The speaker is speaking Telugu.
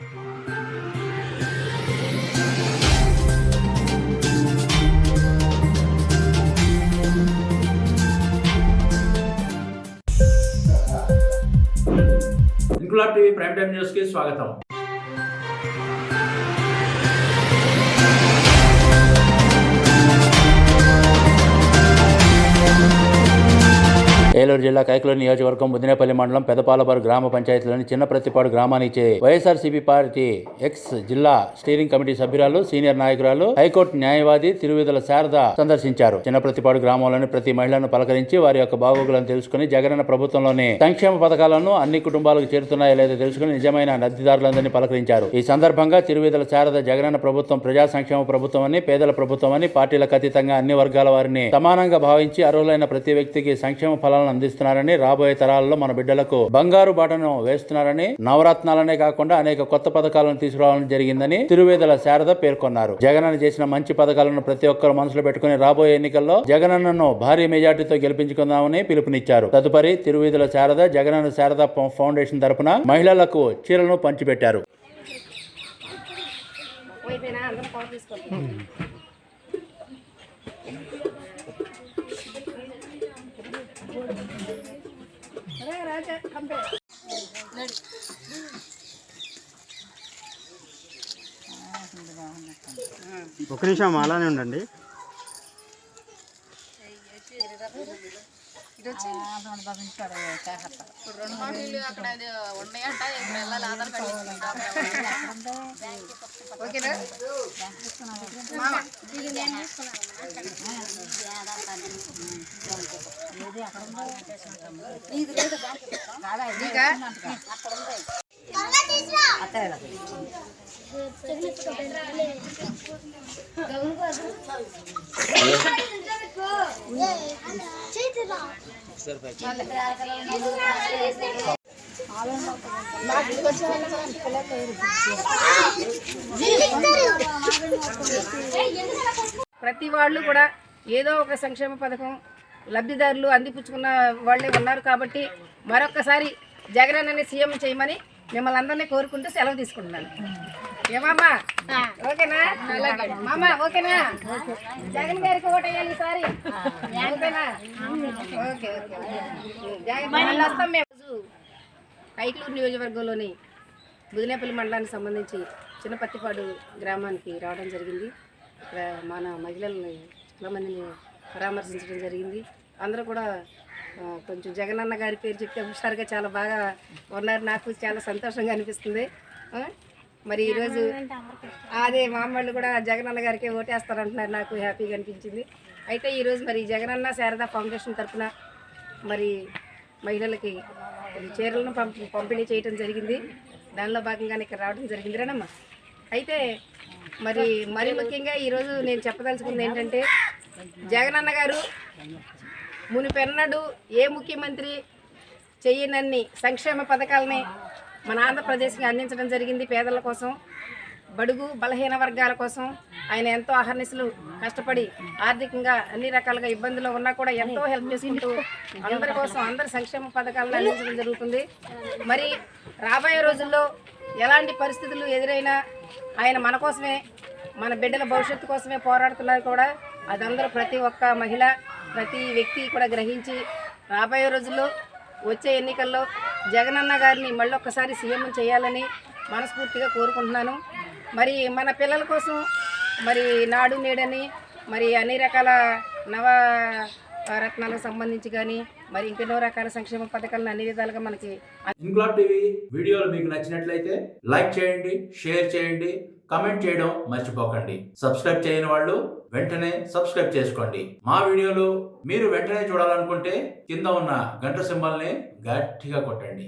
Inquilab TV prime time news కి స్వాగతం. ఏలూరు జిల్లా కైకలూరు నియోజకవర్గం ముదినేపల్లి మండలం పెదపాలపాడు గ్రామ పంచాయతీలోని చిన్నప్రతిపాడు గ్రామానికి వైఎస్ఆర్సీపీ పార్టీ ఎక్స్ జిల్లా స్టీరింగ్ కమిటీ సభ్యురాలు సీనియర్ నాయకురాలు హైకోర్టు న్యాయవాది తిరువిధుల శారద సందర్శించారు. చిన్నప్రతిపాడు గ్రామంలోని ప్రతి మహిళను పలకరించి వారి యొక్క బాగోగులను తెలుసుకుని జగనన్న ప్రభుత్వంలోని సంక్షేమ పథకాలను అన్ని కుటుంబాలకు చేరుతున్నాయో లేదో తెలుసుకుని నిజమైన లబ్ధిదారులందరినీ పలకరించారు. ఈ సందర్భంగా తిరువిధుల శారద జగనన్న ప్రభుత్వం ప్రజా సంక్షేమ ప్రభుత్వం అని, పేదల ప్రభుత్వం అని, పార్టీలకు అతీతంగా అన్ని వర్గాల వారిని సమానంగా భావించి అర్హులైన ప్రతి వ్యక్తికి సంక్షేమ ఫలాలను అందిస్తున్నారని, రాబోయే తరాలలో మన బిడ్డలకు బంగారు బాటను వేస్తున్నారని, నవరత్నాలనే కాకుండా అనేక కొత్త పథకాలను తీసుకురావడం జరిగిందని తిరువేదల శారద పేర్కొన్నారు. జగనన్న చేసిన మంచి పథకాలను ప్రతి ఒక్కరు మనసులో పెట్టుకుని రాబోయే ఎన్నికల్లో జగనన్నను భారీ మెజార్టీతో గెలిపించుకుందామని పిలుపునిచ్చారు. తదుపరి తిరువేదల శారద జగనన్న శారద ఫౌండేషన్ తరపున మహిళలకు చీరలను పంచిపెట్టారు. ఒక నిమిషం అలానే ఉండండి. ప్రతి వాళ్ళు కూడా ఏదో ఒక సంక్షేమ పథకం లబ్ధిదారులు అందిపుచ్చుకున్న వాళ్ళే ఉన్నారు కాబట్టి మరొక్కసారి జగనన్నని సీఎం చేయమని మిమ్మల్ని అందరినీ కోరుకుంటూ సెలవు తీసుకుంటున్నాను. ఏమమ్మా ఓకేనా? మామ ఓకేనా? జగన్ గారికి ఓటేయాలి ఈసారి, ఓకేనా? ఓకే జగన్ వస్తాం మేము. కైకలూరు నియోజకవర్గంలోని ముదినేపల్లి మండలానికి సంబంధించి చిన్నపత్తిపాడు గ్రామానికి రావడం జరిగింది. ఇక్కడ మన మహిళల్ని చాలామందిని పరామర్శించడం జరిగింది. అందరూ కూడా కొంచెం జగనన్న గారి పేరు చెప్తే హుషారుగా చాలా బాగా ఉన్నారు. నాకు చాలా సంతోషంగా అనిపిస్తుంది. మరి ఈరోజు అదే మా అమ్మళ్ళు కూడా జగనన్న గారికి ఓటేస్తారంటున్నారు. నాకు హ్యాపీగా అనిపించింది. అయితే ఈరోజు మరి జగనన్న శారదా ఫౌండేషన్ తరఫున మరి మహిళలకి చీరలను పంపిణీ చేయడం జరిగింది. దానిలో భాగంగానే ఇక్కడ రావడం జరిగింది రేనమ్మా. అయితే మరి ముఖ్యంగా ఈరోజు నేను చెప్పదలుచుకుంది ఏంటంటే, జగనన్న గారు మునిపెన్నడు ఏ ముఖ్యమంత్రి చేయనన్ని సంక్షేమ పథకాలని మన ఆంధ్రప్రదేశ్కి అందించడం జరిగింది. పేదల కోసం, బడుగు బలహీన వర్గాల కోసం ఆయన ఎంతో అహర్నిశలు కష్టపడి ఆర్థికంగా అన్ని రకాలుగా ఇబ్బందులు ఉన్నా కూడా ఎంతో హెల్ప్ చేసుకుంటూ అందరి కోసం అందరి సంక్షేమ పథకాలను అందించడం జరుగుతుంది. మరి రాబోయే రోజుల్లో ఎలాంటి పరిస్థితులు ఎదురైనా ఆయన మన కోసమే, మన బిడ్డల భవిష్యత్తు కోసమే పోరాడుతున్నారు కూడా. అదందరూ ప్రతి ఒక్క మహిళ, ప్రతి వ్యక్తి కూడా గ్రహించి రాబోయే రోజుల్లో వచ్చే ఎన్నికల్లో జగనన్న గారిని మళ్ళీ ఒక్కసారి సీఎం చేయాలని మనస్ఫూర్తిగా కోరుకుంటున్నాను. మరి మన పిల్లల కోసం మరి నాడు నేడని మరి అన్ని రకాల నవరత్నాలకు సంబంధించి కానీ మరి ఇంకెన్నో రకాల సంక్షేమ పథకాలను అన్ని విధాలుగా మనకి. ఇంక్లాబ్ టీవీ వీడియోలు మీకు నచ్చినట్లయితే లైక్ చేయండి, షేర్ చేయండి, కమెంట్ చేయడం మర్చిపోకండి. సబ్స్క్రైబ్ చేయని వాళ్ళు వెంటనే సబ్స్క్రైబ్ చేసుకోండి. మా వీడియోలు మీరు వెంటనే చూడాలనుకుంటే కింద ఉన్న గంట సింబల్ని గట్టిగా కొట్టండి.